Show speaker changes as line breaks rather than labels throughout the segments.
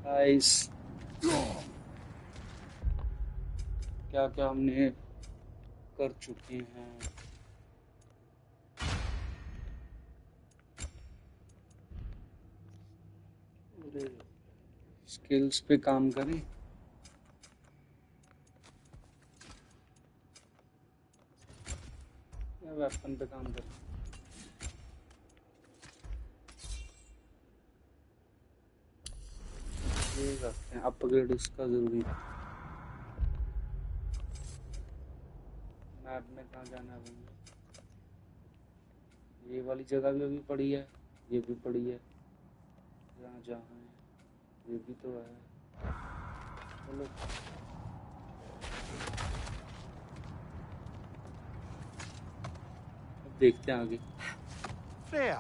Guys क्या क्या हमने कर चुके हैं। स्किल्स पे काम करें। या वेपन पे काम करें। ये करते हैं अपग्रेड इसका जरूरी है। मैप में कहाँ जाना है भैया? ये वाली जगह भी अभी पड़ी है, ये भी पड़ी है, यहाँ जहाँ है ये भी तो है। चलो अब देखते हैं आगे।
Freya,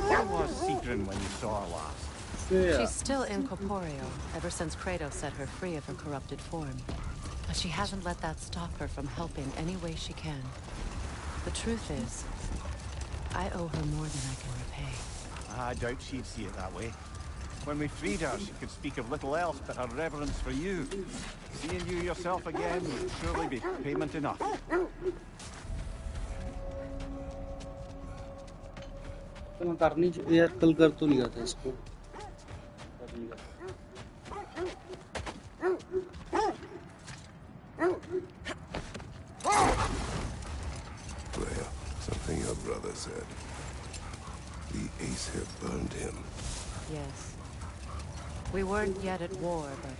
what was Sigrun when you saw her last?
She's still incorporeal, ever since Kratos set her free of her corrupted form. But she hasn't let that stop her from helping any way she can. The truth is, I owe her more than I can repay.
I doubt she'd see it that way. When we freed her, she could speak of little else but her reverence for you. Seeing you yourself again would surely be payment enough.
तो मैं करनी यार कल कर तो लिया था इसको, कर लिया।
Freya, something your brother said. The Aesir burned him.
Yes. We weren't yet at war, but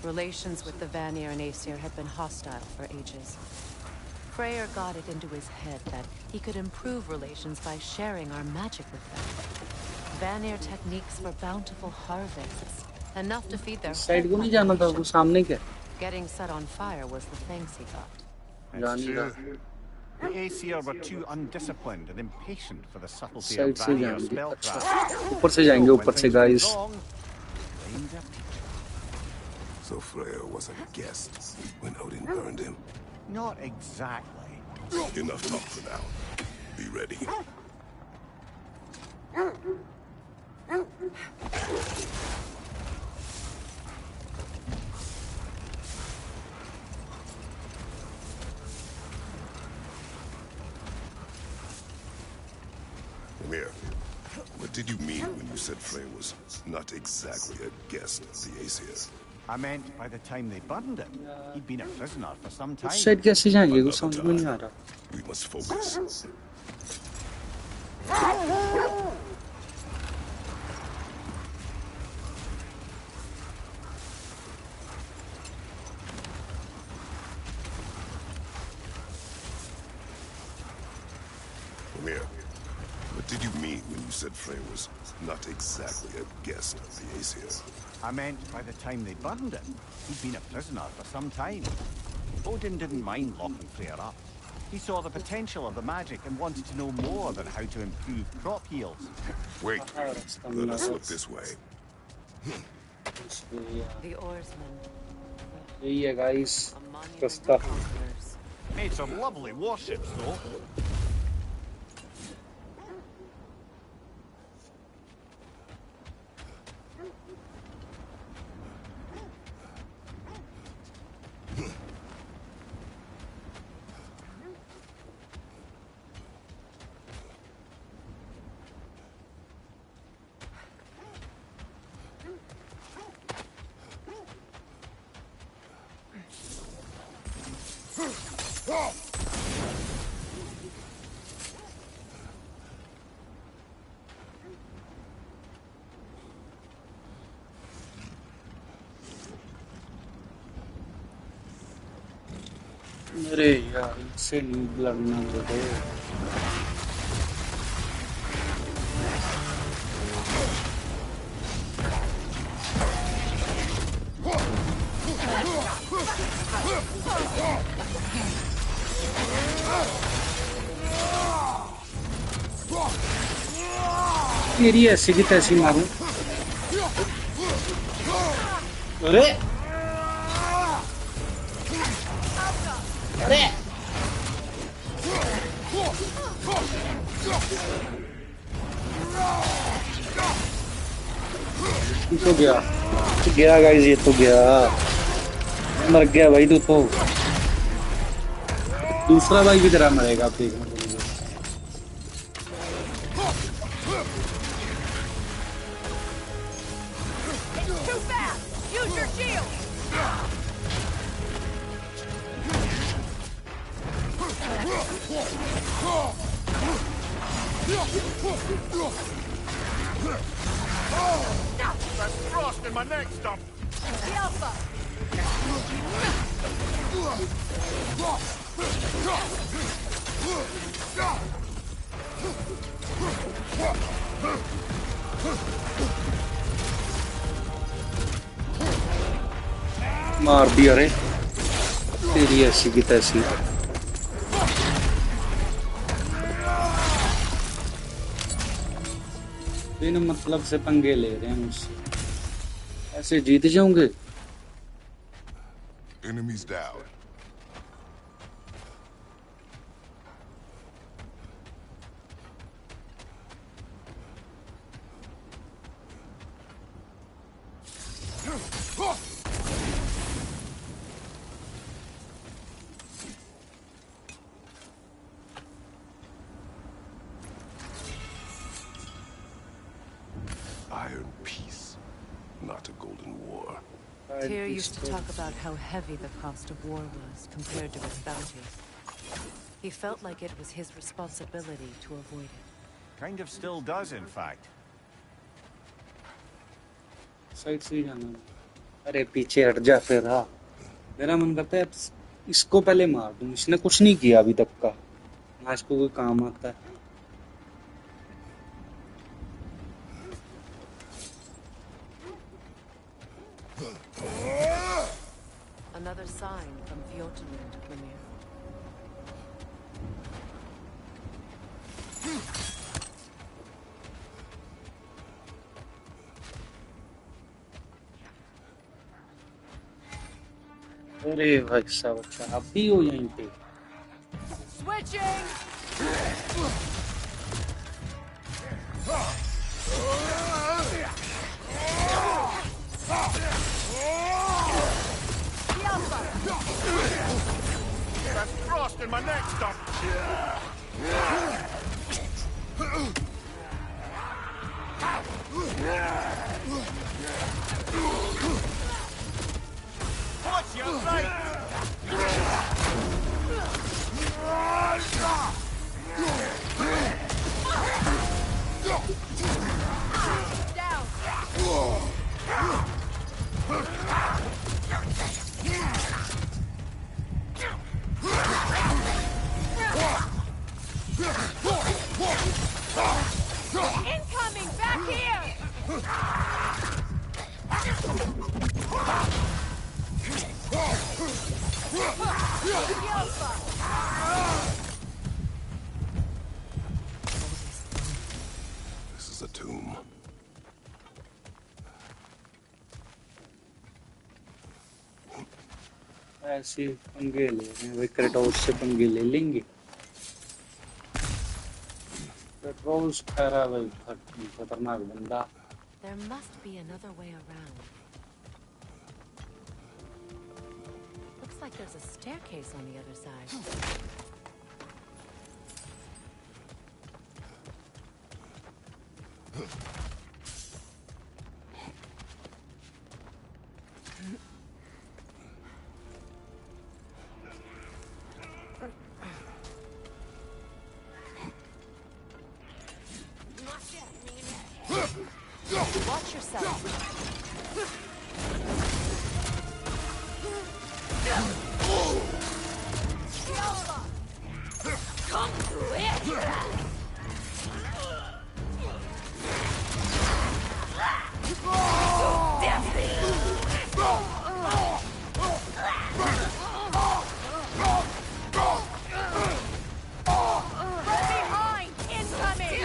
relations with the Vanir and Aesir had been hostile for ages. Freyr got it into his head that he could improve relations by sharing our magic with them. Vanir techniques for bountiful harvests, enough to feed their
side को नहीं जाना था, वो सामने क्या?
Getting set on fire was the thanks he got.
It's true. The Aesir were too undisciplined and impatient for the subtlety of
side से
Vanir
जाएंगे, अच्छा
spellcraft.
ऊपर से जाएंगे, ऊपर से guys.
So Freya was a guest when Odin burned him.
Not exactly.
Enough talk for now. Be ready. Mimir, what did you mean when you said Freya was not exactly a guest of the Aesir?
I meant by the time they burned him, he'd been a prisoner for some
उस
time.
Side कैसे जाएंगे? कुछ समझ में नहीं आ रहा।
We must focus. Mimir, what did you mean when you said Freya was not exactly a guest of the Aesir?
I meant by the time they burned him, he'd been a prisoner for some time. Odin didn't mind locking Freyr up. He saw the potential of the magic and wanted to know more than how to improve crop yields.
Wait, let us look this way.
The oarsman.
यही है guys
A monument
रास्ता।
to conquerors.
Made some lovely warships, though.
अरे यार इससे लड़ना तो दो। मेरी ऐसी की तैसी मारूं। अरे अरे ठीक हो गया। गया गाइस, ये तो गया, मर गया भाई तू तो। दूसरा भाई भी तेरा मरेगा, आप देखना।
That's frost in my neck stump.
The Alpha!
मार दिया रे तेरी ऐसी की तैसी। बिन मतलब से पंगे ले रहे हैं मुझसे, ऐसे जीत जाऊंगे।
Enemies down. Iron peace, not a golden war.
Tyr used to talk about how heavy the cost of war was compared to its bounty. He felt like it was his responsibility to avoid it.
Kind of still does, in fact.
Side से ही जाना। अरे पीछे हट जा फिर। हाँ, मेरा मन करता है इसको पहले मार दूं, इसने कुछ नहीं किया अभी तक का, ना इसको कोई काम आता है।
Another sign from Jotunland, Mimir.
अरे भाई साहब, अच्छा आप भी हो यहीं पे?
Switching!
That's frost in my neck stump. Watch your sight.
Incoming! Back here!
This is a tomb.
ऐसे पंगे ले रहे हैं भाई, क्रेटोस से पंगे ले लेंगे। क्रेटोस खैरा भाई खतरनाक बंदा।
There must be another way around. Looks like there's a staircase on the other side. Watch yourself. Come through it! Behind! Incoming!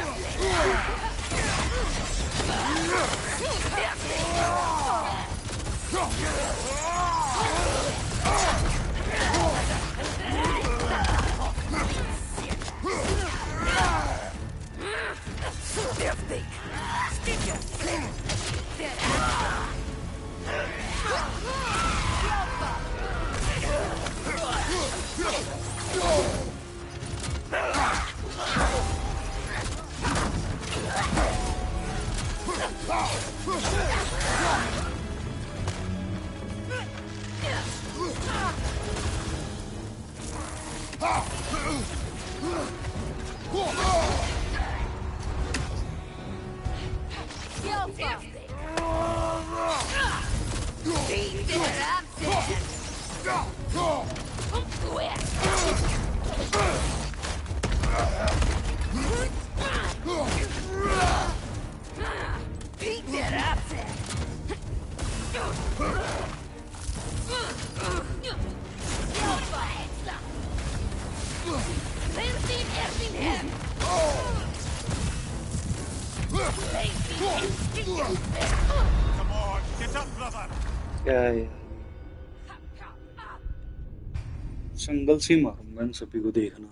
Come on, get up, brother!
क्या है यार, संगल से ही मारूंगा इन सभी को देखना।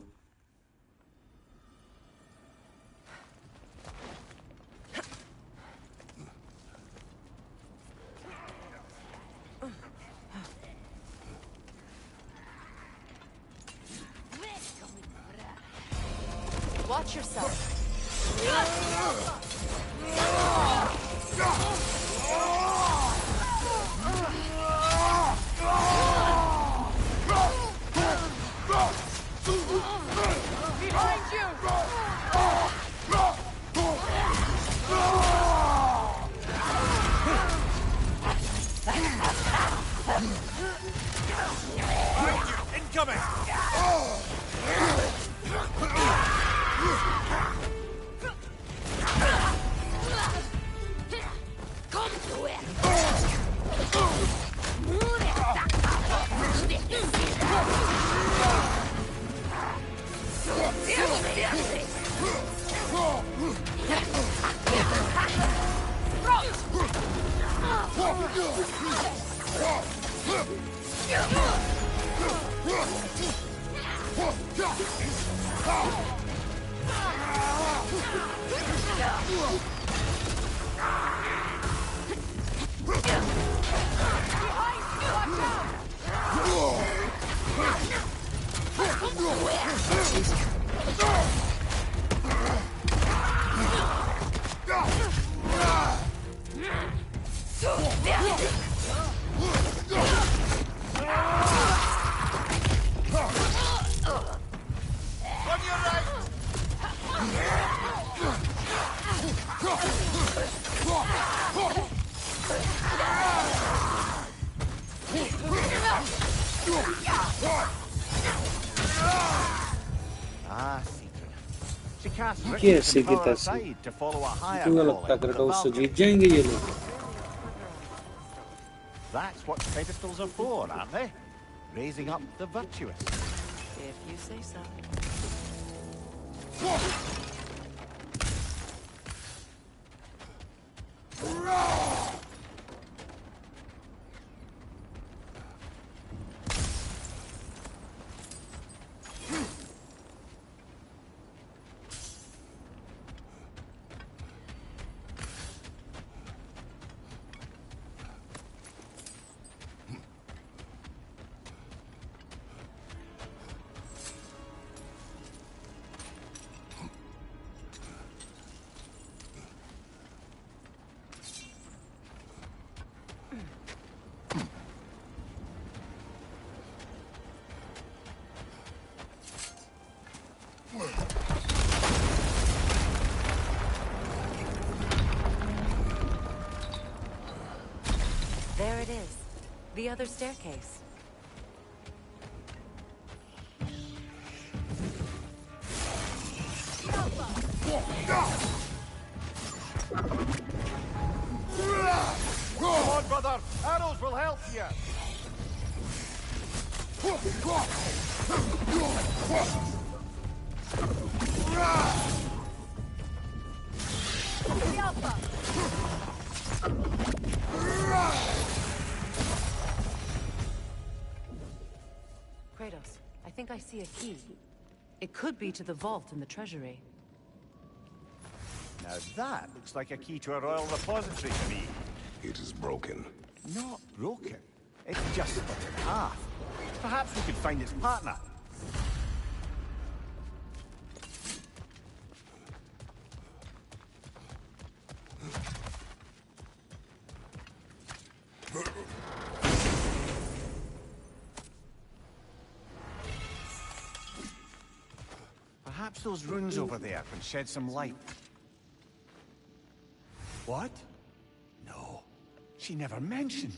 Watch yourself. Behind you!
Incoming! Ah, secret. She cast riches
कैसे
and
की
power
तैसे
aside to follow a higher
क्यों लगता
calling,
क्रेटोस से
the
जीत जाएंगे ये लोग?
That's what pedestals are for, aren't they? Raising up the virtuous.
If you say so. There it is. The other staircase.
Come on, brother! Arrows will help you!
Kratos, I think I see a key. It could be to the vault in the treasury.
Now that looks like a key to a royal repository to me.
It is broken.
Not broken. It's just split in half. Perhaps we could find its partner. Perhaps those runes over there can shed some light. What? No, she never mentioned.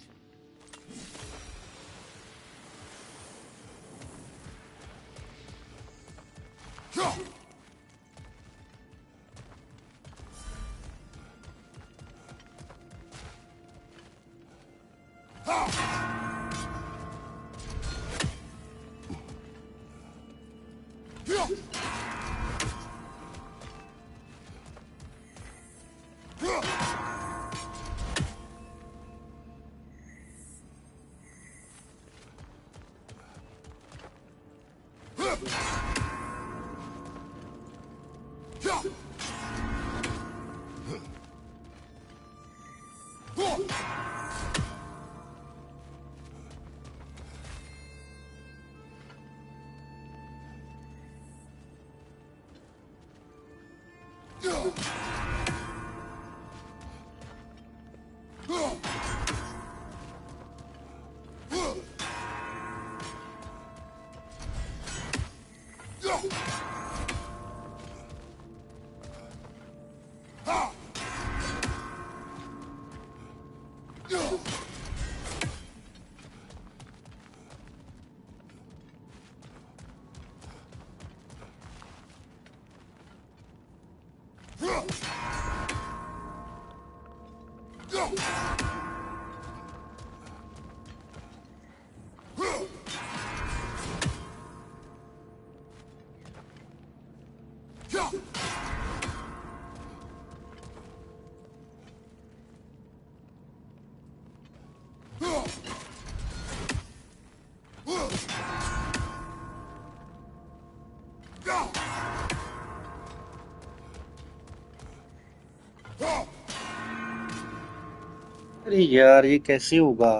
अरे यार ये कैसे होगा?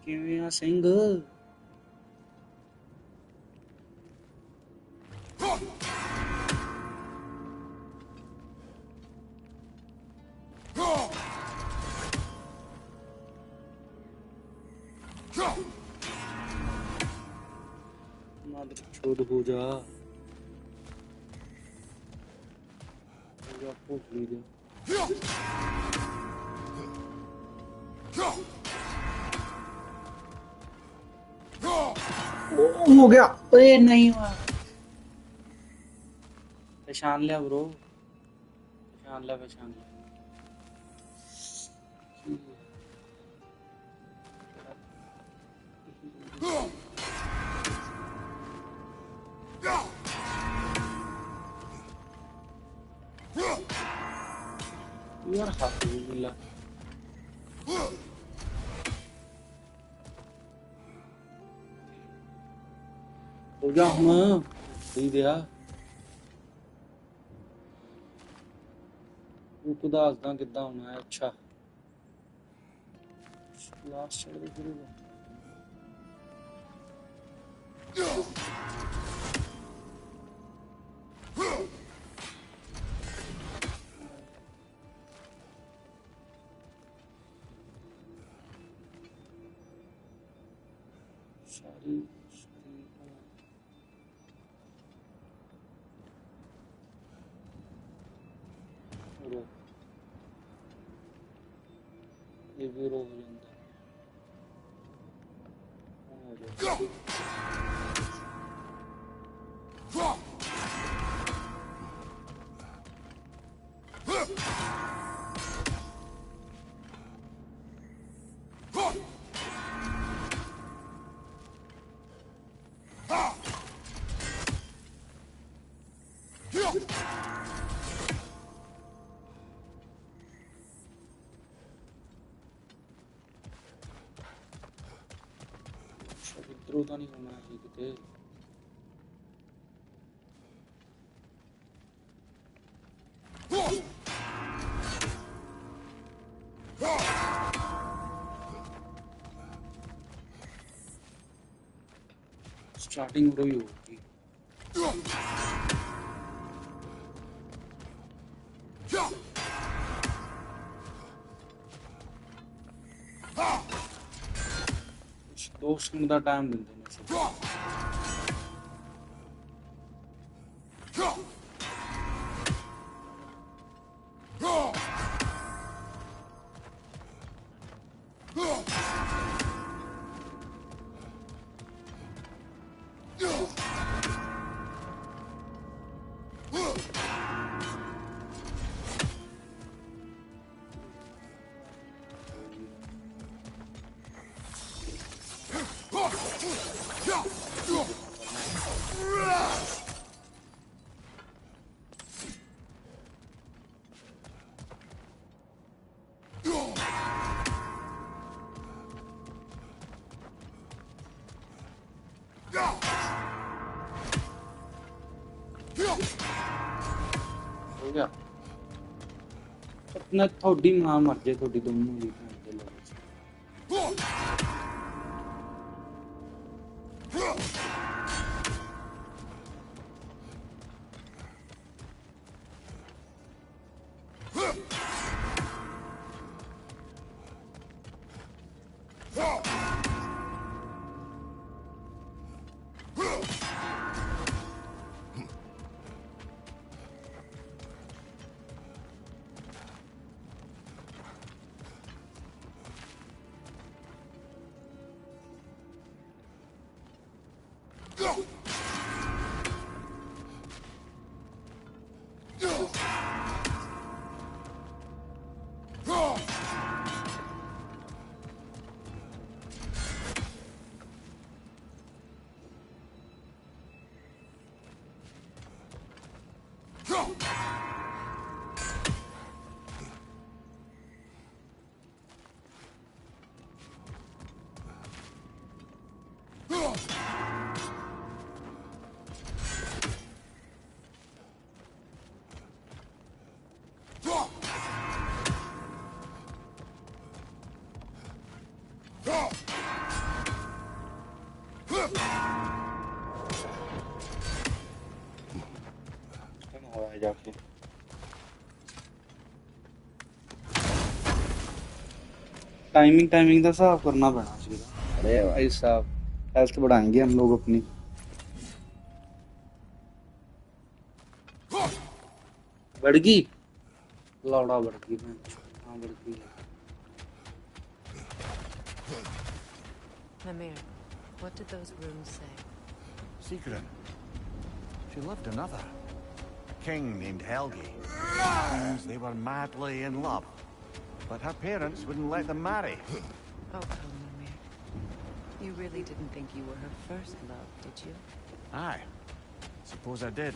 ਕਿਵੇਂ ਸਿੰਘ? छोड़ हो जा हो गया। अरे नहीं हुआ। पहचान लिया ब्रो, पहचान लिया पहचान लिया। यार हाथ मिला हो गया हूँ सही दिया। तू दसदा किदा होना है। अच्छा लास्ट चढ़ दे शुरू सारी ये भी रो इधरों तो नहीं होना है किते स्टार्टिंग उधर ही होगी कुछ 2 सेकंड का टाइम देते हैं हो गया अपना थोड़ी मां मर जाए थोड़ी दोनों की भैन दे लोग जाके टाइमिंग का हिसाब करना पैना चाहिए अरे भाई साहब हेल्थ बढ़ाएंगे हम लोग अपनी बढ़ गई लौड़ा बढ़ गई मैं हाँ बढ़ गई
Mimir, what did those runes say?
Secret. She loved another. A king named Helgi. Seems they were madly in love. But her parents wouldn't let them marry.
Oh, come, Mimir. You really didn't think you were her first love, did you?
Aye. Suppose I did.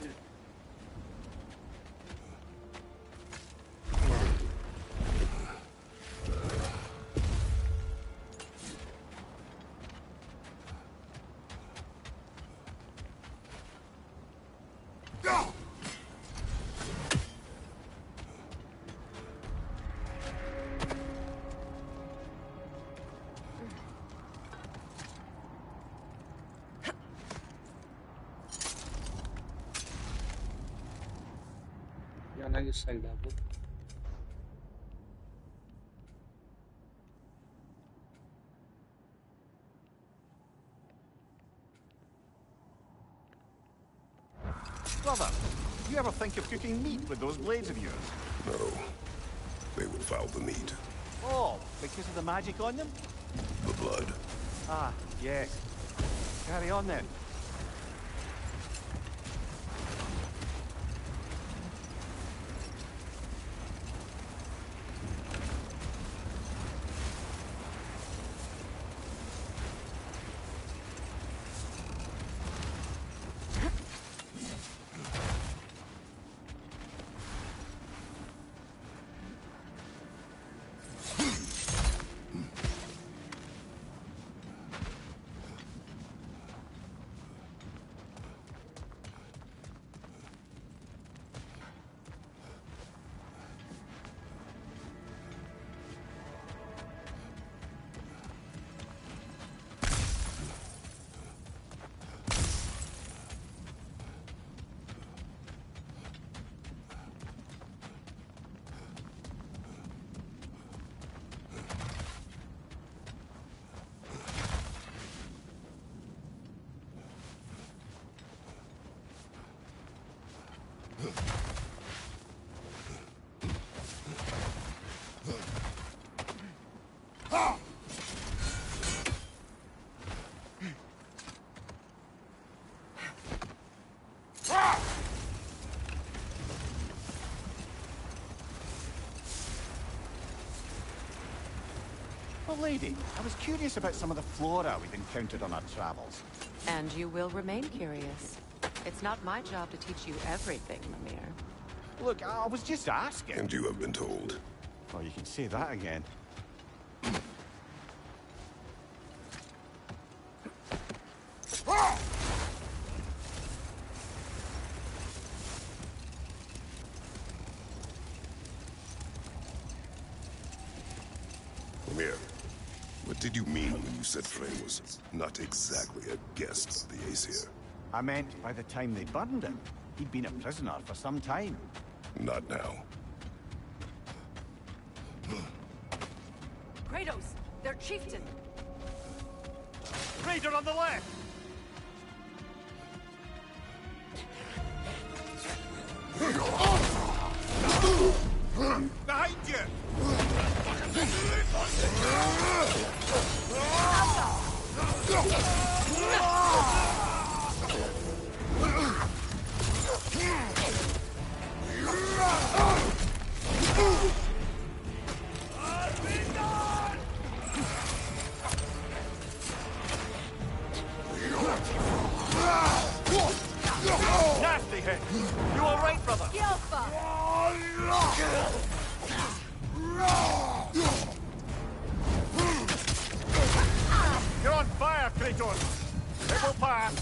जाना किस side आपको
Brother, you ever think of cooking meat with those blades of yours?
No. They would foul the meat.
Oh, because of the magic on them?
The blood.
Ah, yes. Carry on then. beautiful lady. I was curious about some of the flora we've encountered on our travels.
And you will remain curious. It's not my job to teach you everything, Mimir.
Look, I was just asking.
And you have been told.
Oh, you can say that again.
Mimir, what did you mean when you said Frey was not exactly a guest of the Aesir?
I meant by the time they burned him, he'd been a prisoner for some time.
Not now.
Kratos! Their chieftain!
Raider on the left! Behind you! Nasty hit! You all right, brother? You're on fire, Kratos! It will pass!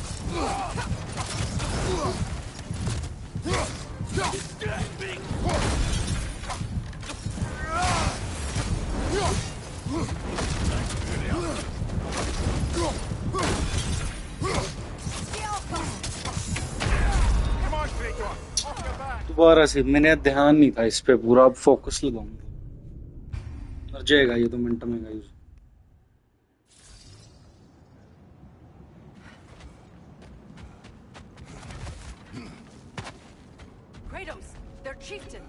Come on, Kratos! Off your back!
दोबारा से मैंने ध्यान नहीं था इस पे पूरा अब फोकस लगाऊंगा मर जाएगा ये तो मिनट में guys
Kratos! Their chieftain!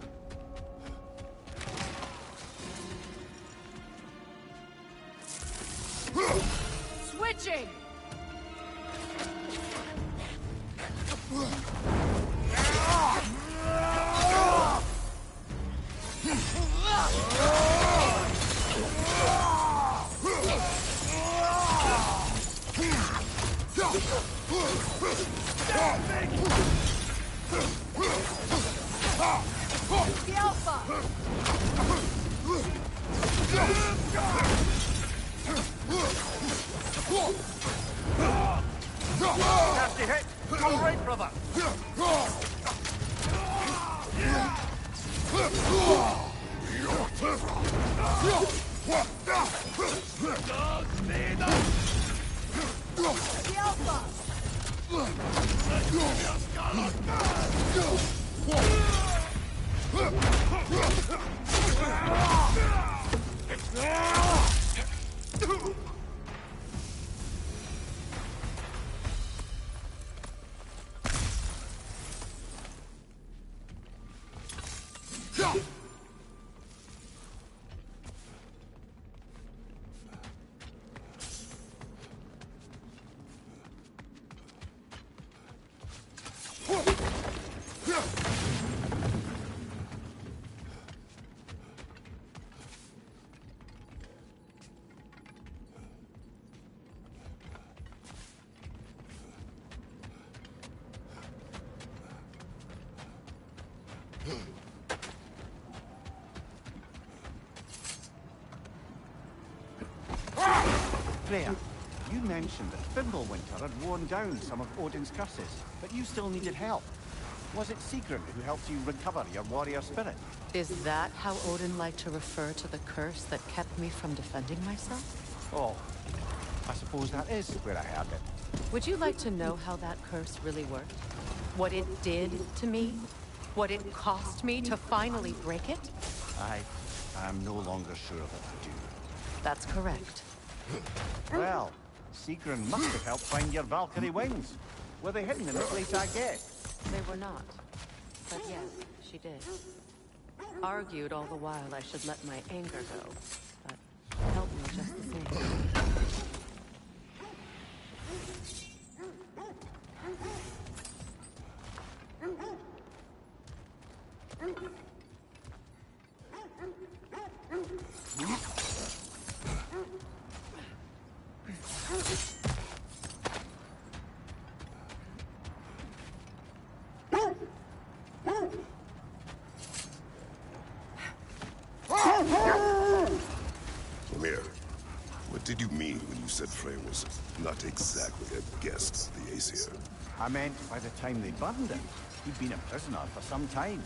Switching! The Alpha!
Nasty hit! All right, brother!
The Alpha!
Freya, you mentioned that Fimbulwinter had worn down some of Odin's curses, but you still needed help. Was it Sigrun who helped you recover your warrior spirit?
Is that how Odin liked to refer to the curse that kept me from defending myself?
Oh, I suppose that is where I heard it.
Would you like to know how that curse really worked? What it did to me? What it cost me to finally break it?
I'm no longer sure that I do.
That's correct.
Well, Sigrun must have helped find your Valkyrie wings. Were they hidden in the place I guessed?
They were not. But yes, she did. Argued all the while I should let my anger go, but helped me just the same.
said Frey was not exactly a guest of the Aesir.
I meant by the time they burned him, he'd been a prisoner for some time.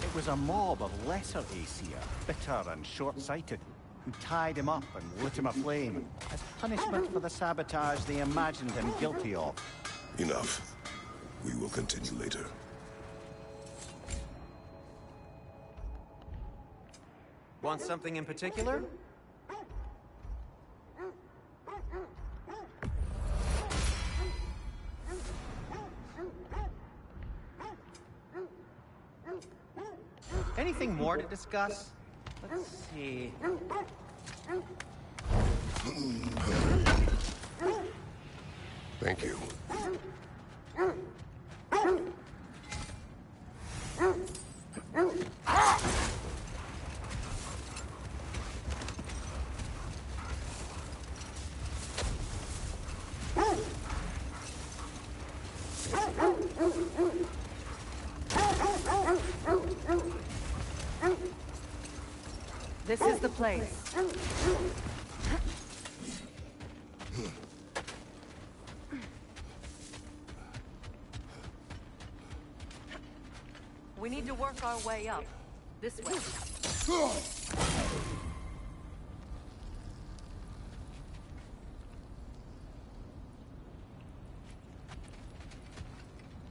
It was a mob of lesser Aesir, bitter and short-sighted, who tied him up and lit him aflame as punishment for the sabotage they imagined him guilty of.
Enough. We will continue later.
Want something in particular? Anything more to discuss? Let's see.
Thank you.
This is the place. We need to work our way up. This way.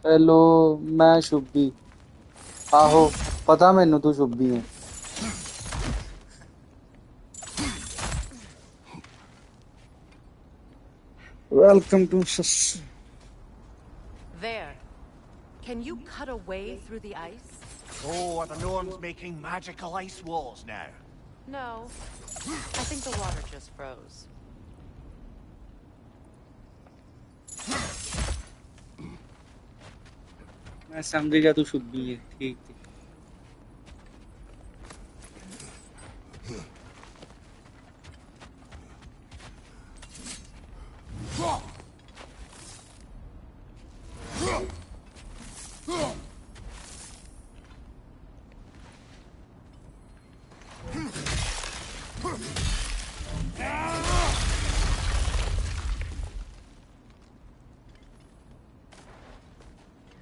Hello मैं शुभी आहो पता मैनू तू शुभी है welcome to
There. Can you cut a way through the ice?
Oh, are the Norns making magical ice walls now?
No. I think the water just froze.
मैं समझ गया तू शुभी है ठीक है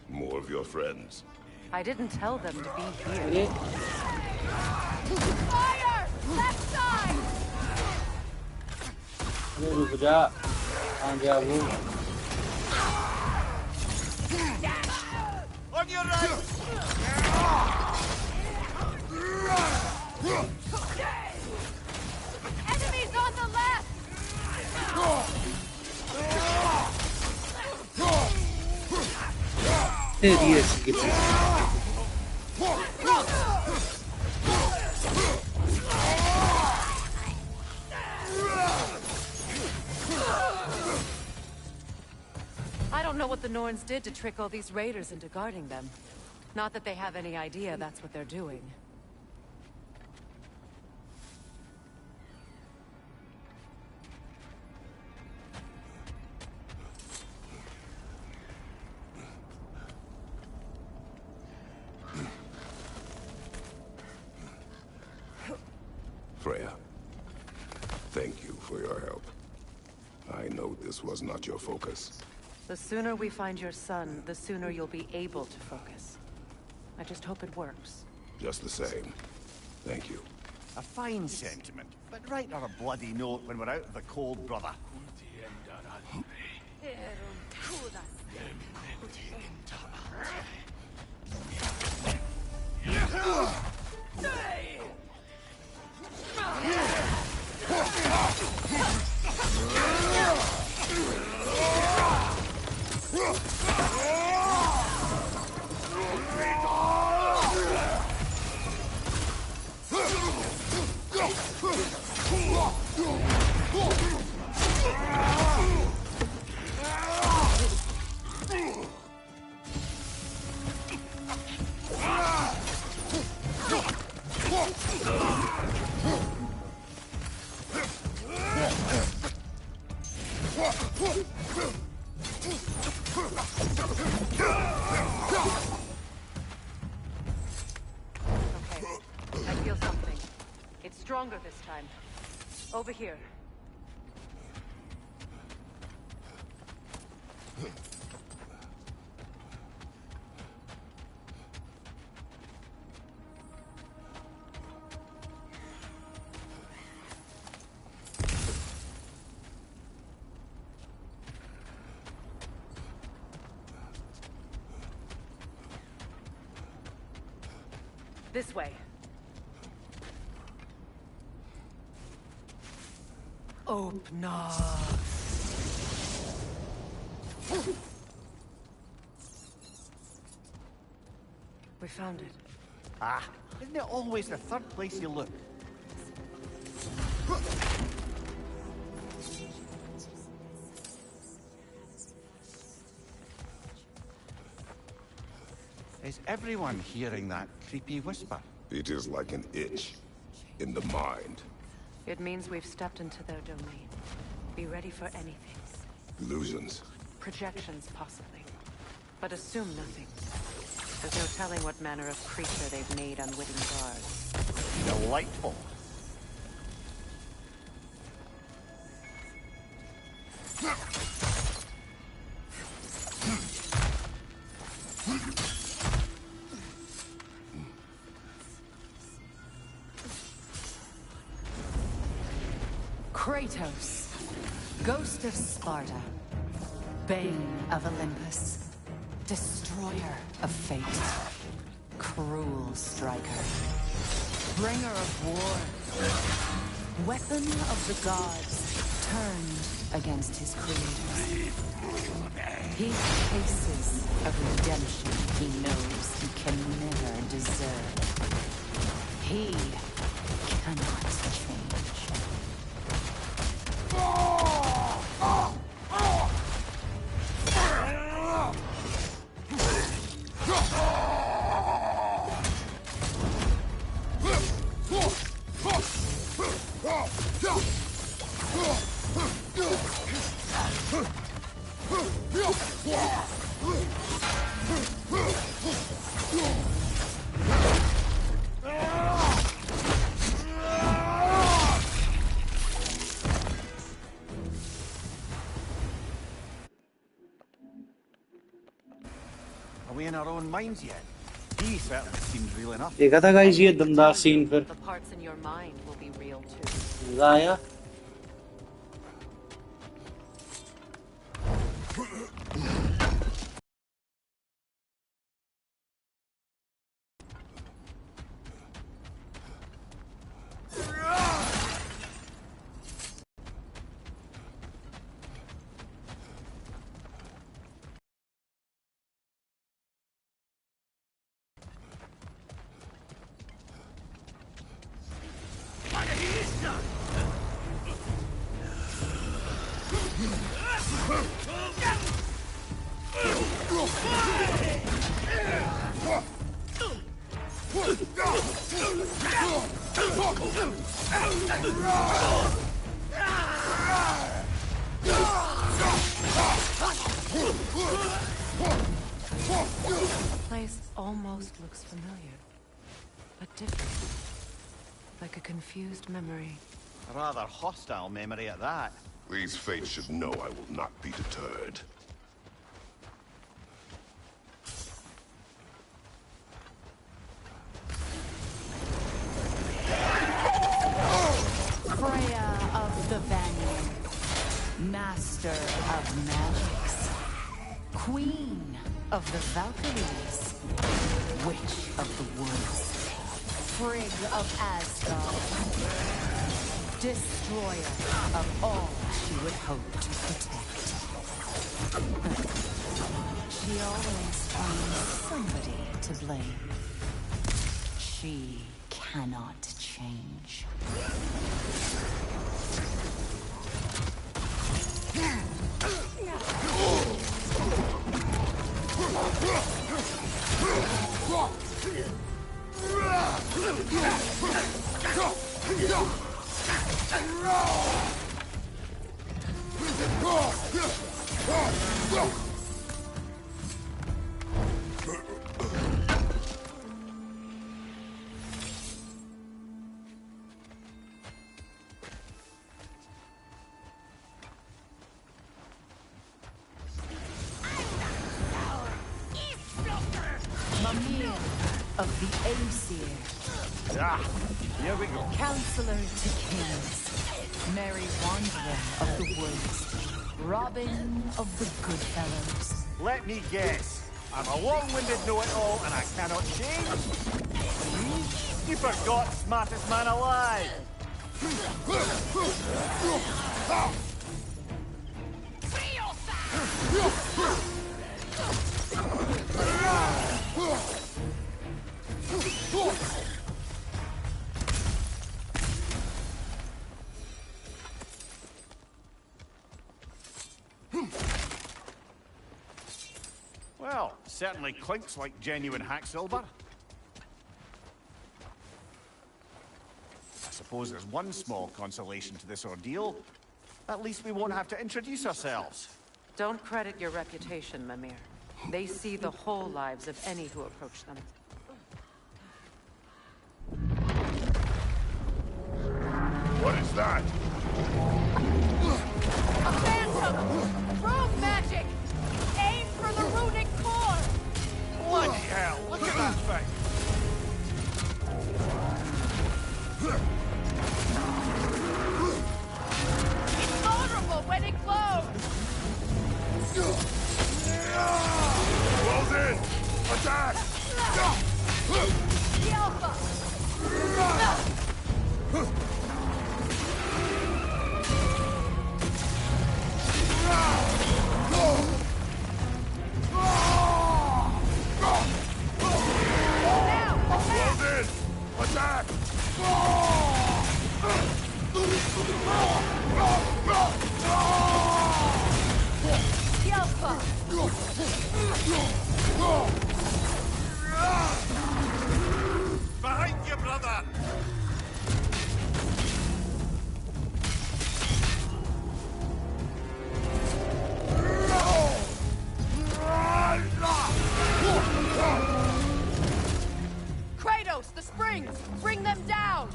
More of your friends.
I didn't tell them to be here.
अरे
Fire! Left side!
अरे रुक जा आ गया वो
On your right!
Enemies on the left!
तेरी ऐसी की चीज़
I don't know what the Norns did to trick all these raiders into guarding them. Not that they have any idea that's what they're doing.
Freya, thank you for your help. I know this was not your focus.
The sooner we find your son, the sooner you'll be able to focus. I just hope it works.
Just the same. Thank you.
A fine sentiment, but write her a bloody note when we're out of the cold, brother.
I feel something. It's stronger this time. Over here. This way. Open up. We found it.
Ah, isn't it always the third place you look? Is everyone hearing that creepy whisper?
It is like an itch in the mind.
It means we've stepped into their domain. Be ready for anything.
Illusions.
Projections, possibly. But assume nothing. There's no telling what manner of creature they've made unwitting guards.
Delightful.
Kratos, Ghost of Sparta, Bane of Olympus, Destroyer of Fate, Cruel Striker, Bringer of War, Weapon of the Gods, turned against his creators. He faces a redemption he knows he can never deserve. He cannot change.
Are we in our own minds yet? He certainly seems real enough.
देखा था guys ये दमदार scene फिर
The parts in your mind will be real too.
मजा आया
The place almost looks familiar, but different. Like a confused memory.
A rather hostile memory at that.
These fates should know I will not be deterred.
Freya of the Vanir, Master of Magics, Queen of the Valkyries, Witch of the Woods, Frigg of Asgard, Destroyer of all she would hope to protect. She always finds somebody to blame. She cannot change. Mimir of the Aesir.
Ah, here we go.
Counselor to kings. Merry wanderer of the woods. Robin of the Goodfellows.
Let me guess. I'm a long-winded know-it-all and I cannot change? Me? You forgot smartest man alive! Well, certainly clinks like genuine hack silver. I suppose there's one small consolation to this ordeal. At least we won't have to introduce ourselves.
Don't credit your reputation, Mimir. They see the whole lives of any who approach them.
What is that?
A phantom! Rogue magic! Aim for the runic core!
Bloody hell, look at that thing!
It's vulnerable when it glows!
Close in! Attack!
The Alpha!
Close in! Attack!
The Alpha!
Behind you, brother!
Kratos, the springs! Bring them down!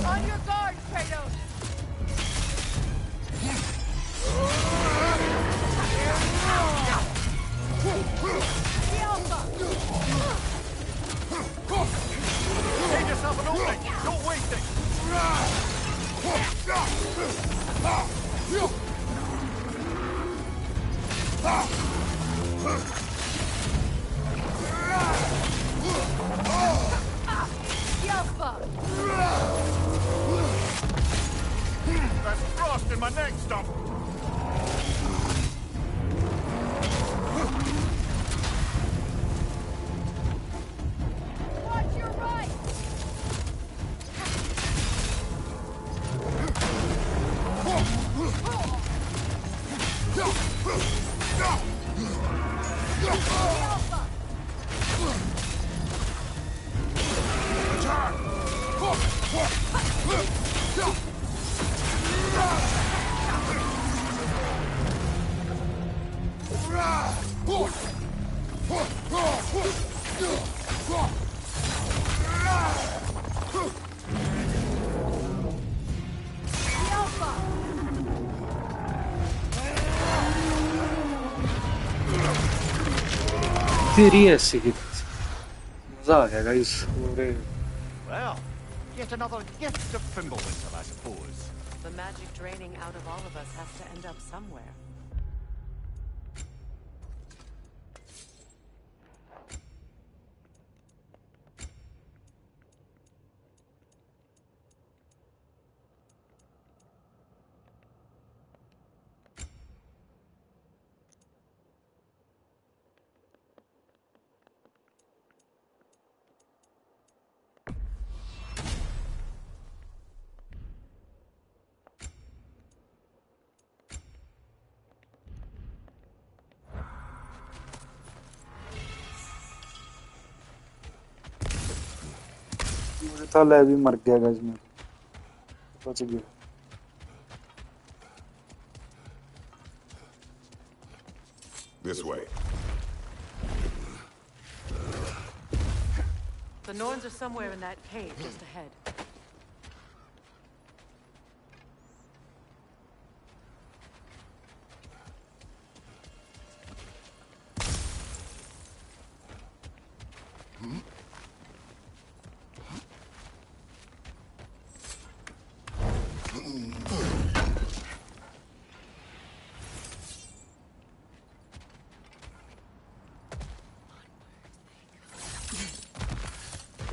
On your guard, Kratos! The Alpha!
Save yourself an opening! Don't waste it!
The Alpha!
There's frost in my neck stump!
Watch your right! The Alpha! The Alpha!
तेरी ऐसी की मजा आ गया guys पूरे
Well, yet another gift of Fimbulwinter, I suppose.
The magic draining out of all of us has to end up somewhere.
मुझे था ले भी मर गया गाइस में बच गया
This way.
The Norns are somewhere in that cave just ahead.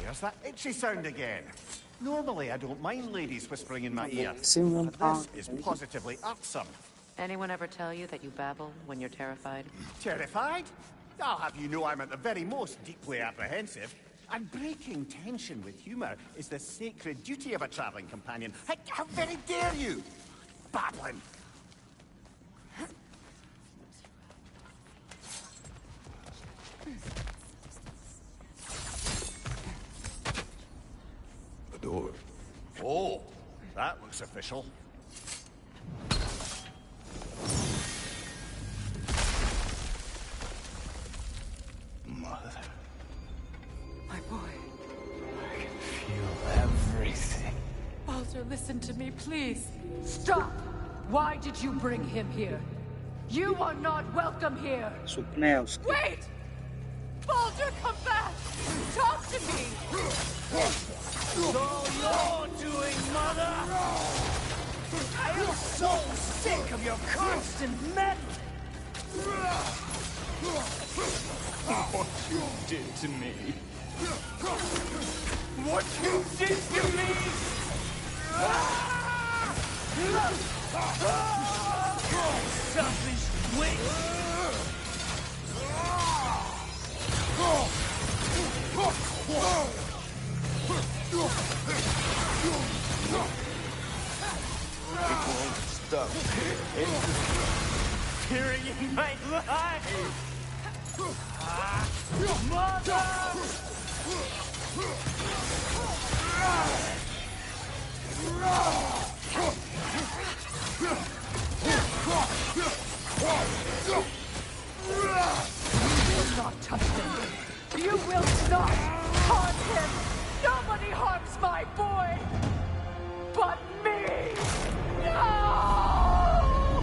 There's that itchy sound again. Normally, I don't mind ladies whispering in my ear.
Maximum
But this is positively irksome.
Anyone ever tell you that you babble when you're terrified?
Terrified? I'll have you know I'm at the very most deeply apprehensive. And breaking tension with humour is the sacred duty of a travelling companion. How very dare you? Babbling!
The door.
Oh, that looks official.
Mother,
My boy.
I can feel everything.
Baldur, listen to me, please. Stop! Why did you bring him here? You are not welcome here!
सपने है उसके
Wait! Baldur, come back! Talk to me!
So you're doing, Mother? I am so sick of your constant meddling. What you did to me. What you did to me! Selfish witch!
It won't stop.
Interfering in my life! Mother!
You will not touch him! You will not harm him! Nobody harms my boy! But me! No!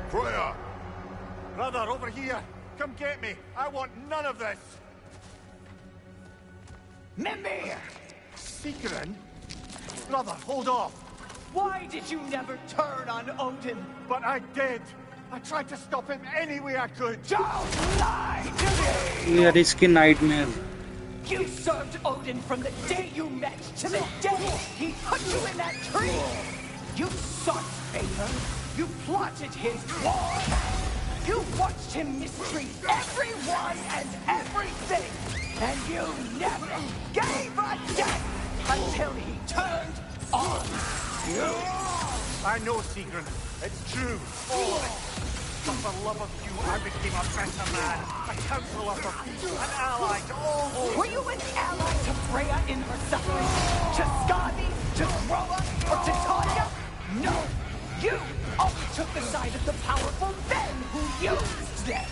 Freya!
Brother, over here! Come get me! I want none of this!
Mimir!
Secret? Brother, hold off!
Why did you never turn on Odin?
But I did! I tried to stop him any way I could!
Don't lie to me!
ये risky nightmare
You served Odin from the day you met to the day he put you in that tree! You sought favor! You plotted his war! You watched him mistreat everyone and everything! And you never gave a death until he turned on you!
I know, Sigrun. It's true. All of it. But for love of you, I became a better man. A counselor for peace. An ally to all those.
Were you an ally to Freya in her suffering? To Skadi? To Groa? Or to Tanya? No! You only took the side of the powerful men who used them!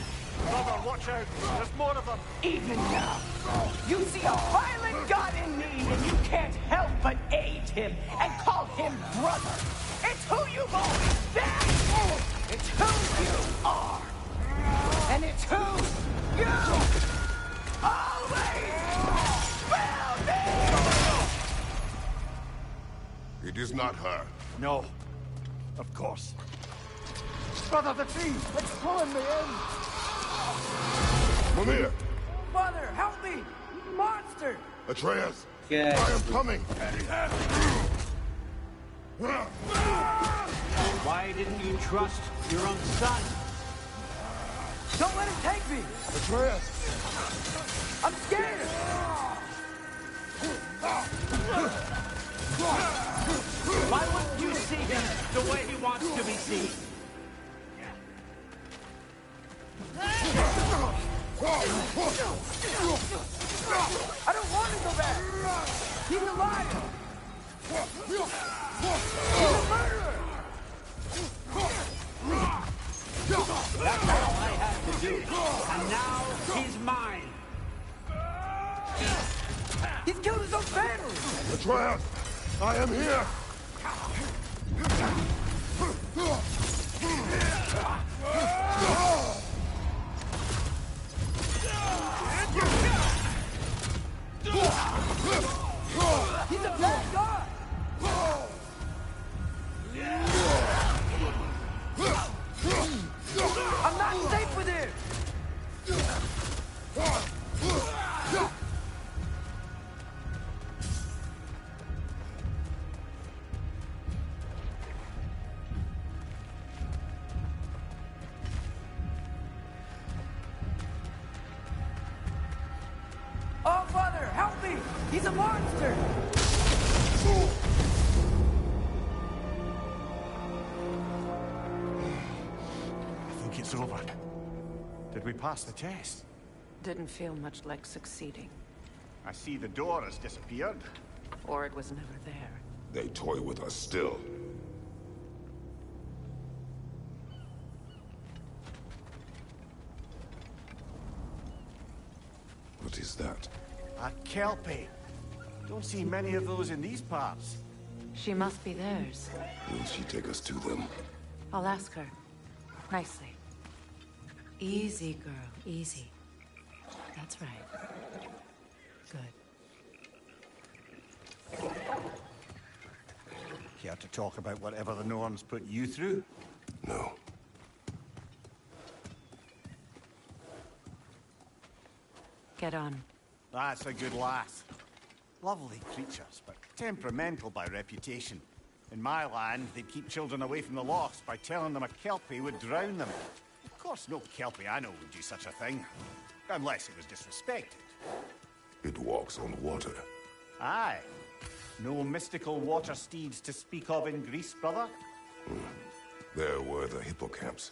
Brother, watch out. There's more of them.
Even now, you see a violent god in need and you can't help but aid him and call him brother. It's who you've always been. It's who you are. And it's who you always will be.
It is not her.
No. Of course. Brother, the tree! It's pulling me in!
Mimir!
Mother, help me! Monster!
Atreus!
क्या
I am coming!
Why didn't you trust your own son?
Don't let him take me!
Atreus!
I'm scared!
Why wouldn't you see him the way he wants to be seen?
I don't want to go back! He's a liar! He's a murderer!
That's all I had to do. And now he's mine.
He's killed his own family!
Atreus! I am here!
He's a bad guy! I'm not safe with him! Oh, Father, help me! He's a monster!
I think it's over. Did we pass the test?
Didn't feel much like succeeding.
I see the door has disappeared.
Or it was never there.
They toy with us still. What is that?
A kelpie. Don't see many of those in these parts.
She must be theirs.
Will she take us to them?
I'll ask her. Nicely. Easy, girl. Easy. That's right. Good.
Care to talk about whatever the Norns put you through?
No.
Get on.
That's a good lass. Lovely creatures, but temperamental by reputation. In my land, they'd keep children away from the lochs by telling them a kelpie would drown them. Of course, no kelpie I know would do such a thing. Unless it was disrespected.
It walks on water.
Aye. No mystical water steeds to speak of in Greece, brother?
There were the hippocamps.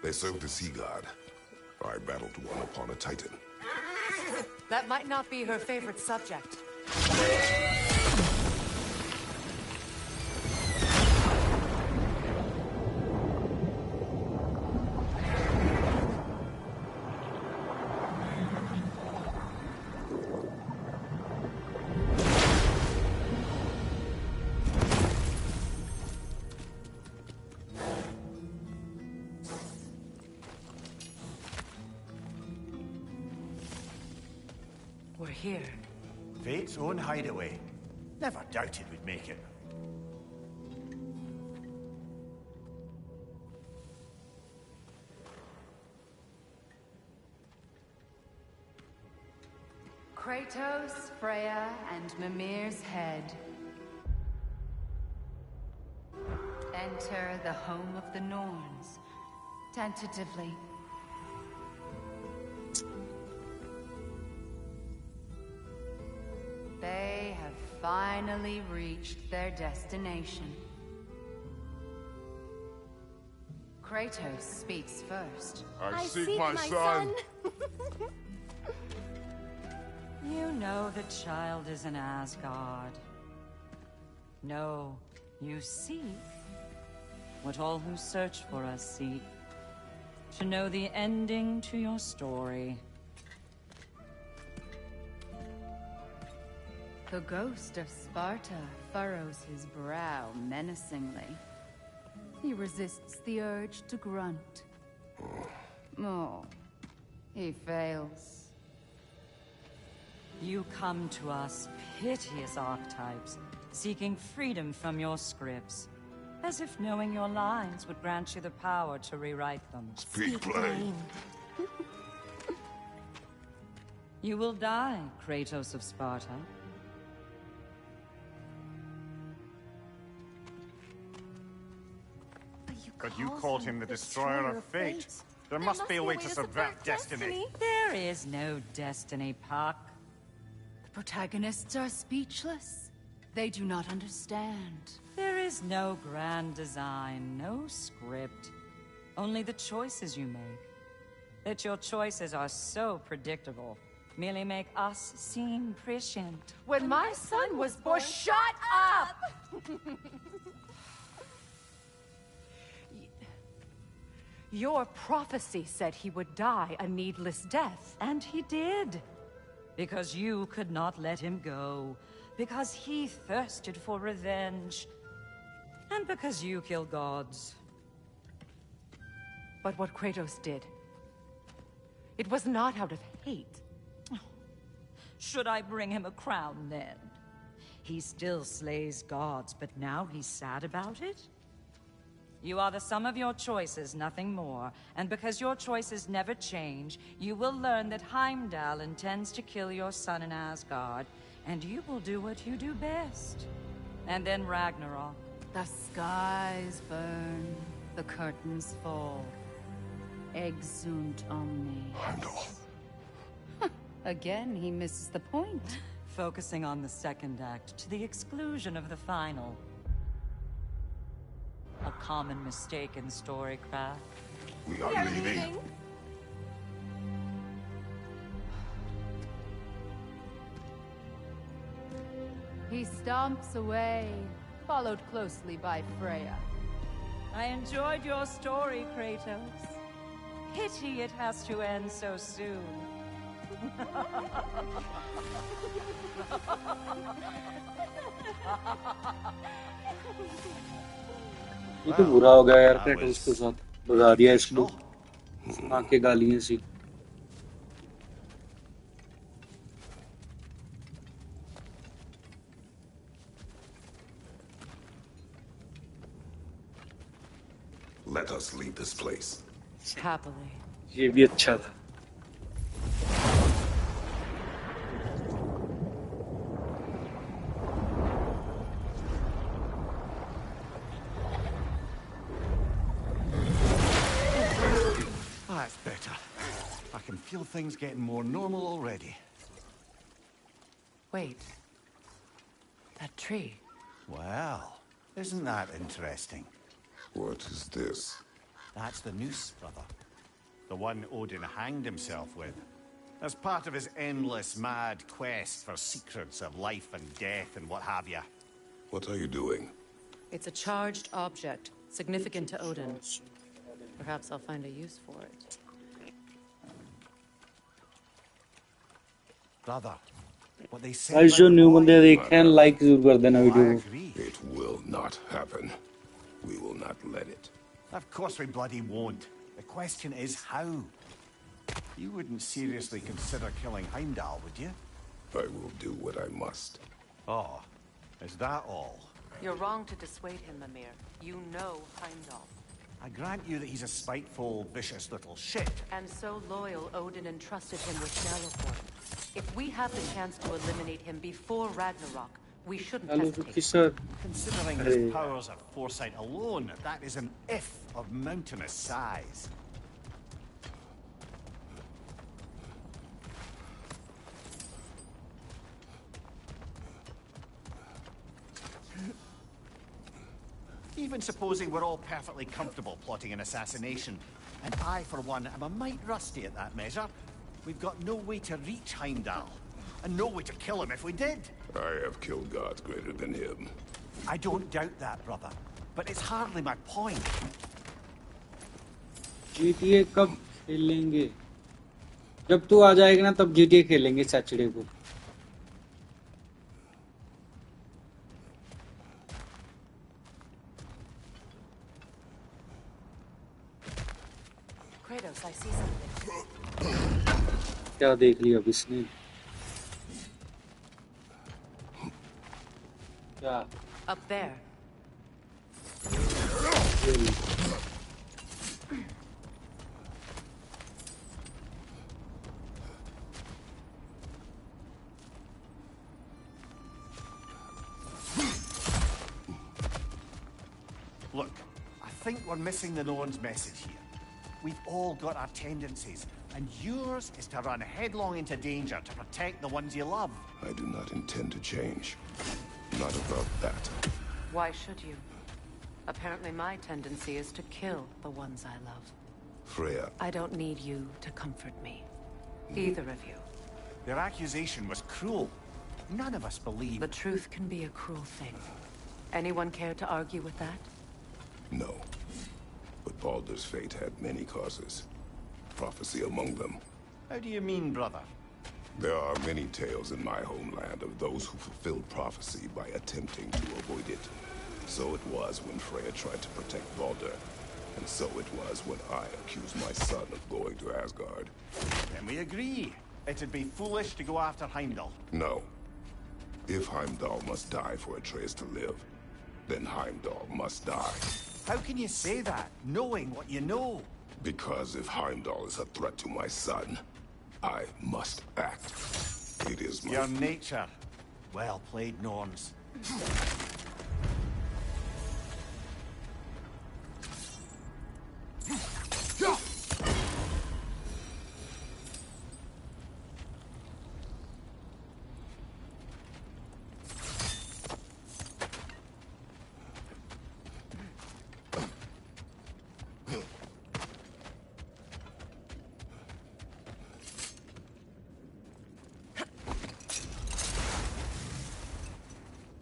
They served the sea god. I battled one upon a titan.
That might not be her favorite subject. We're here.
Fate's own hideaway. Never doubted we'd make it.
Kratos, Freya, and Mimir's head. Enter the home of the Norns. Tentatively. They have finally reached their destination. Kratos speaks first.
I seek my son.
You know the child is in Asgard. No, you seek what all who search for us seek. To know the ending to your story.
The ghost of Sparta furrows his brow menacingly. He resists the urge to grunt. Oh, he fails.
You come to us, piteous archetypes, seeking freedom from your scripts. As if knowing your lines would grant you the power to rewrite them.
Speak plain.
You will die, Kratos of Sparta.
But you called him the Destroyer of Fate. There must be a way to subvert destiny.
There is no destiny, Puck.
The protagonists are speechless. They do not understand.
There is no grand design, no script. Only the choices you make. That your choices are so predictable, merely make us seem prescient.
When my son was born,
Shut up!
your prophecy said he would die a needless death.
And he did. Because you could not let him go. Because he thirsted for revenge. And because you kill gods.
But what Kratos did, it was not out of hate.
Should I bring him a crown then? He still slays gods, but now he's sad about it? You are the sum of your choices, nothing more. And because your choices never change, you will learn that Heimdall intends to kill your son in Asgard, and you will do what you do best. And then Ragnarok.
The skies burn, the curtains fall. Exunt omne.
Heimdall.
Again, he misses the point.
Focusing on the second act to the exclusion of the final. A common mistake in storycraft.
We are leaving.
He stomps away, followed closely by Freya.
I enjoyed your story, Kratos. Pity it has to end so soon.
ये तो बुरा हो गया यार Kratos के साथ भगा दिया इसको आंखें गालियां सी
Let us leave this place.
Happily.
ये भी अच्छा था
That's better. I can feel things getting more normal already.
Wait. That tree.
Well, isn't that interesting?
What is this?
That's the noose, brother. The one Odin hanged himself with. As part of his endless, mad quest for secrets of life and death and what have you.
What are you doing?
It's a charged object, significant to Odin. Perhaps I'll find a use for it.
Brother, what they say
guys जो
about
new
the
बंदे
boy-
देखे हैं like जरूर कर देना
I
video
agree.
It will not happen. We will not let it.
Of course we bloody won't. The question is how. You wouldn't seriously consider killing Heimdall, would you?
I will do what I must.
Oh, is that all?
You're wrong to dissuade him, Mimir. You know Heimdall.
I grant you that he's a spiteful, vicious little shit.
And so loyal, Odin entrusted him with Gjallarhorn. If we have the chance to eliminate him before Ragnarok, we shouldn't
hello
hesitate.
रुकी sir
Considering his powers of foresight alone, that is an if of mountainous size. Even supposing we're all perfectly comfortable plotting an assassination, and I, for one, am a mite rusty at that measure, we've got no way to reach Heimdall, and no way to kill him if we did.
I have killed gods greater than him.
I don't doubt that, brother, but it's hardly my point.
GTA कब खेलेंगे जब तू आ जाएगा ना तब GTA खेलेंगे Saturday को
Kratos, I see something.
क्या देख लिया अब इसने क्या
Up there.
Look, I think we're missing the Norn's message here. We've all got our tendencies, and yours is to run headlong into danger to protect the ones you love.
I do not intend to change. Not about that.
Why should you? Apparently my tendency is to kill the ones I love.
Freya,
I don't need you to comfort me. Either of you.
Their accusation was cruel. None of us believe.
The truth can be a cruel thing. Anyone care to argue with that?
no. But Baldur's fate had many causes. Prophecy among them.
How do you mean, brother?
There are many tales in my homeland of those who fulfilled prophecy by attempting to avoid it. So it was when Freya tried to protect Baldur. And so it was when I accused my son of going to Asgard.
Then we agree. It'd be foolish to go after Heimdall.
No. If Heimdall must die for Atreus to live, then Heimdall must die.
How can you say that, knowing what you know?
Because if Heimdall is a threat to my son, I must act. It is my...
Your nature. Well played, Norns.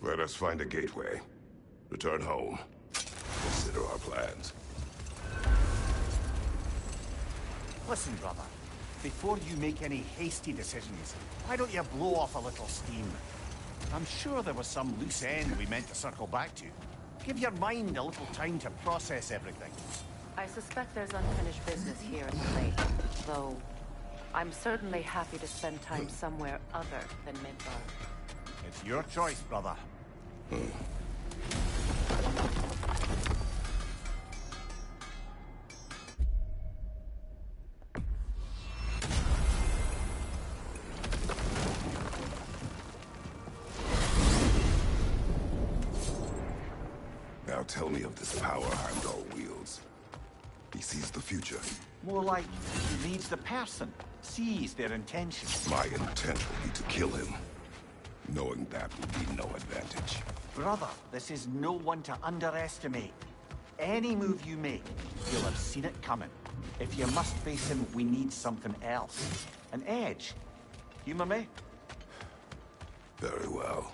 Let us find a gateway. Return home. Consider our plans.
Listen, brother. Before you make any hasty decisions, why don't you blow off a little steam? I'm sure there was some loose end we meant to circle back to. Give your mind a little time to process everything.
I suspect there's unfinished business here at the lake, though I'm certainly happy to spend time somewhere other than Midgard.
It's your choice, brother.
Now tell me of this power Heimdall wields. He sees the future.
More like he reads the person, sees their intentions.
My intent will be to kill him. Knowing that will be no advantage.
Brother, this is no one to underestimate. Any move you make, you'll have seen it coming. If you must face him, we need something else. An edge. Humor me?
Very well.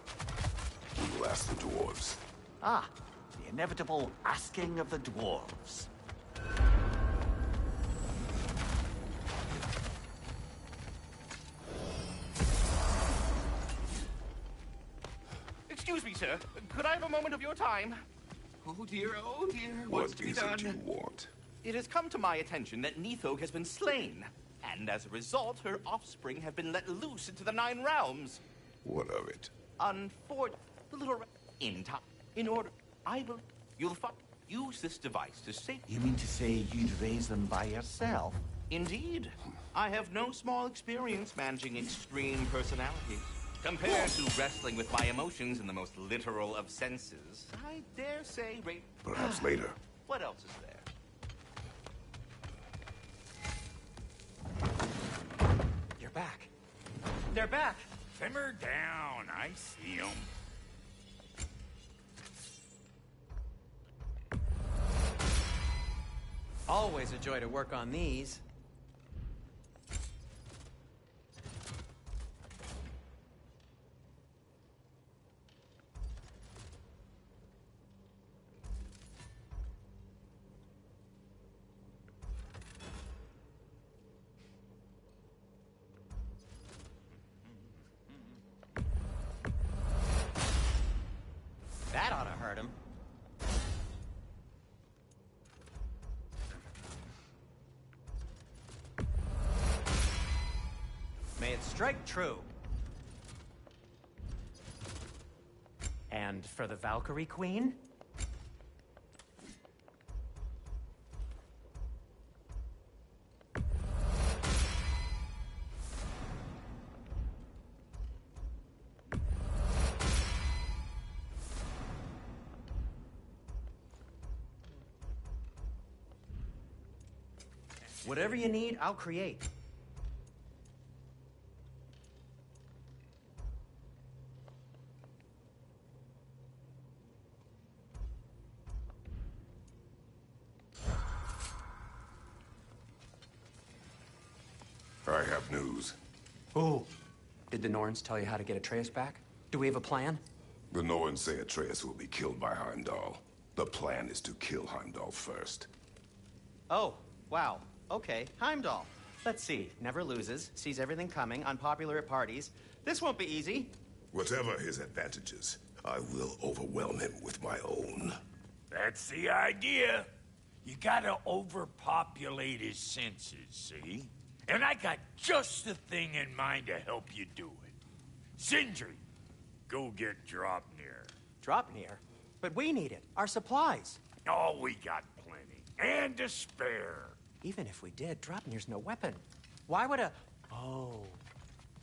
We will ask the dwarves.
Ah, the inevitable asking of the dwarves.
Excuse me, sir. Could I have a moment of your time? Oh dear, what's
What
to be
is
done?
it you want?
It has come to my attention that Nithog has been slain, and as a result, her offspring have been let loose into the Nine Realms.
What of it?
The little in time. In order, I will. You'll use this device to save.
You mean to say you'd raise them by yourself?
Indeed, I have no small experience managing extreme personalities. Compared to wrestling with my emotions in the most literal of senses, I dare say.
Perhaps later.
What else is there?
You're back. They're back.
Simmer down, I see 'em.
Always a joy to work on these. That ought to hurt him. May it strike true. And for the Valkyrie Queen? Whatever you need, I'll create.
I have news.
Oh. Did the Norns tell you how to get Atreus back? Do we have a plan?
The Norns say Atreus will be killed by Heimdall. The plan is to kill Heimdall first.
Oh, wow. Okay, Heimdall.
Let's see. Never loses, sees everything coming, unpopular at parties. This won't be easy.
Whatever his advantages, I will overwhelm him with my own.
That's the idea. You gotta overpopulate his senses, see? And I got just the thing in mind to help you do it. Sindri, go get Dropnir.
Dropnir? But we need it. Our supplies.
Oh, we got plenty. And to spare.
Even if we did, Dropnir's no weapon. Why would a... Oh.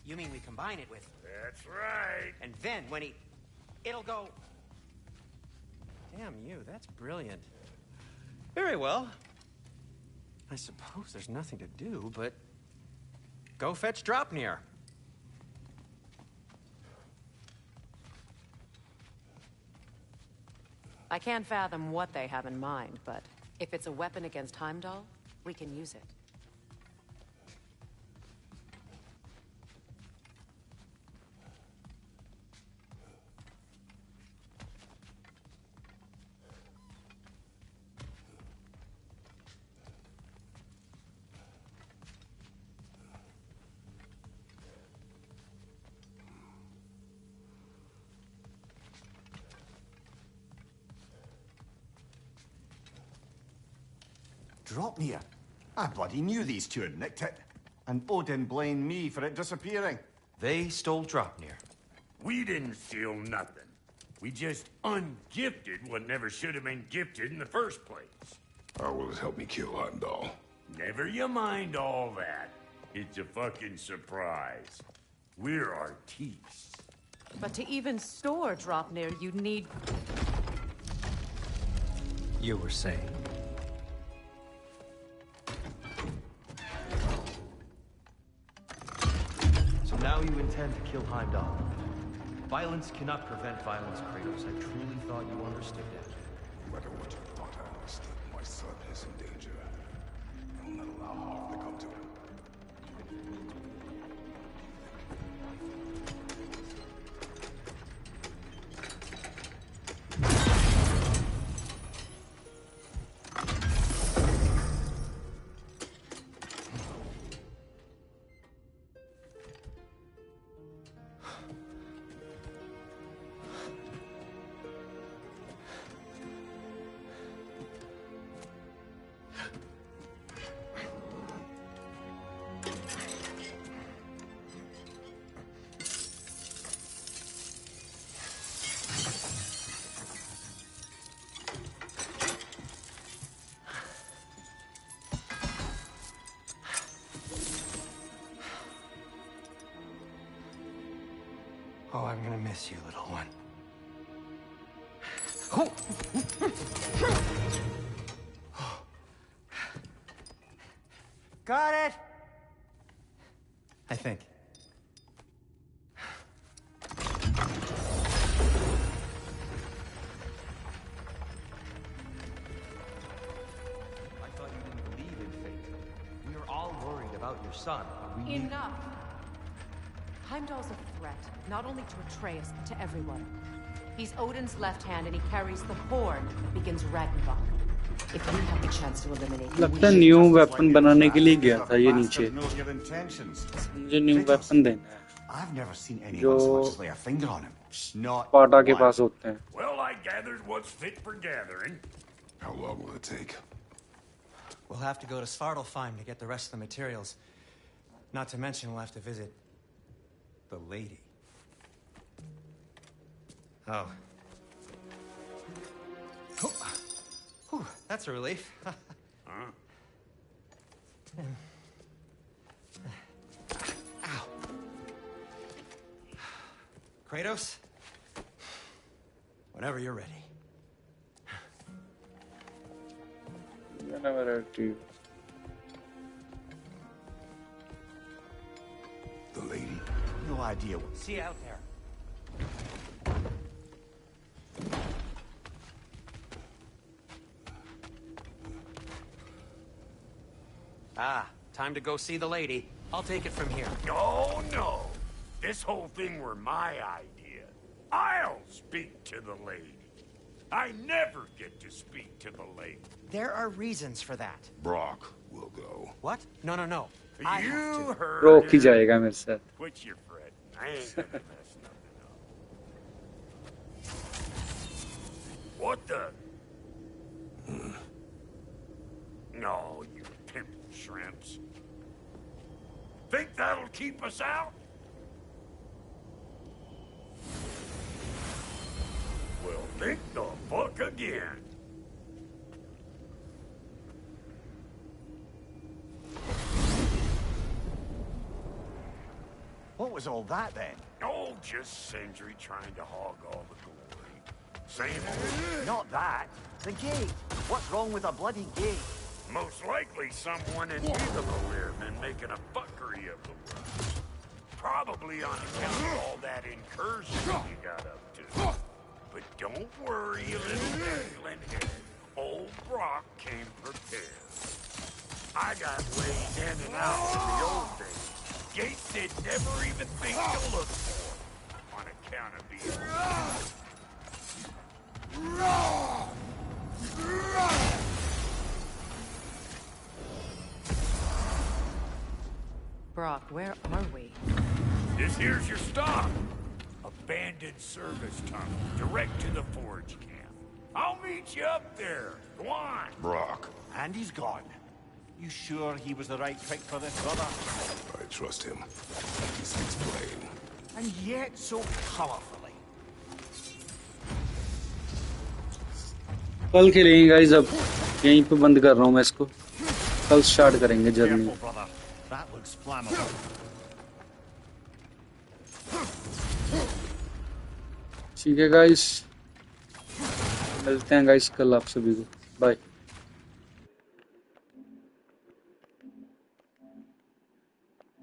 You mean we combine it with...
That's right.
And then when he... It'll go... Damn you, that's brilliant. Very well. I suppose there's nothing to do, but... Go fetch Dropnir.
I can't fathom what they have in mind, but if it's a weapon against Heimdall, we can use it.
Dropnir? I bloody knew these two had nicked it. And Odin blamed me for it disappearing.
They stole Dropnir.
We didn't steal nothing. We just ungifted what never should have been gifted in the first place.
How will it help me kill Heimdall?
Never you mind all that. It's a fucking surprise. We're artistes.
But to even store Dropnir, you'd need...
You were saying?
So now you intend to kill Heimdall. Violence cannot prevent violence, Kratos. I truly thought you understood that.
No matter what you thought I understood, my son is in danger. I will not allow harm to come to him.
Oh, I'm gonna miss you, little one. Oh. Got it! I think.
I thought you didn't believe in fate. We were all worried about your son. We need...
Enough! Heimdall's a threat, not only to Atreus, but to everyone. He's Odin's left hand, and he carries the horn that begins Ragnarök. If we have the chance to eliminate him,
लगता है new weapon बनाने के लिए गया था ये नीचे
Knows your intentions.
मुझे न्यू वेपन देना है
I've never seen anyone
जो
so much as lay a finger on him. Not
पाटा के
one.
पास होते हैं
Well, I gathered what's fit for gathering.
How long will it take?
We'll have to go to Svartalfheim to get the rest of the materials. Not to mention we'll have to visit the lady. Oh. Whew, that's a relief.
Huh?
Ow. Kratos? Whenever you're ready.
whenever I do.
The lady? No idea.
See you out there. Ah, time to go see the lady. I'll take it from here.
No, no. This whole thing were my idea. I'll speak to the lady. I never get to speak to the lady.
There are reasons for that.
Brock will go.
What? No, no, no. I
You
have to.
heard
रोक ही
her.
जाएगा मेरे साथ.
Quit your fretting. I ain't gonna mess nothing up. What the? No, you pimp shrimps. Think that'll keep us out? Well, think the fuck again.
What was all that then?
Oh, just Sindri trying to hog all the glory. Same old.
Not that. The gate. What's wrong with a bloody gate?
Most likely someone in Nidavellir been making a fuckery of the world. Probably on account of all that incursion you got up to. But don't worry, you little dangling head. Old Brock came prepared. I got ways in and out in the old days. Gates they'd never even think to look for. On account of being...
Brock, where are we?
This here's your stop. Abandoned service tunnel, direct to the forge camp. I'll meet you up there. Go on.
Brock,
And he's gone. You sure he was the right pick for this, brother?
I trust him. He speaks plain.
And yet so colorfully.
कल खेलेंगे guys. अब यहीं पे बंद कर रहा हूँ मैं इसको. कल स्टार्ट करेंगे journey.
Careful, brother. That looks flammable.
ठीक है गाइस, मिलते हैं गाइस कल आप सभी को. बाय.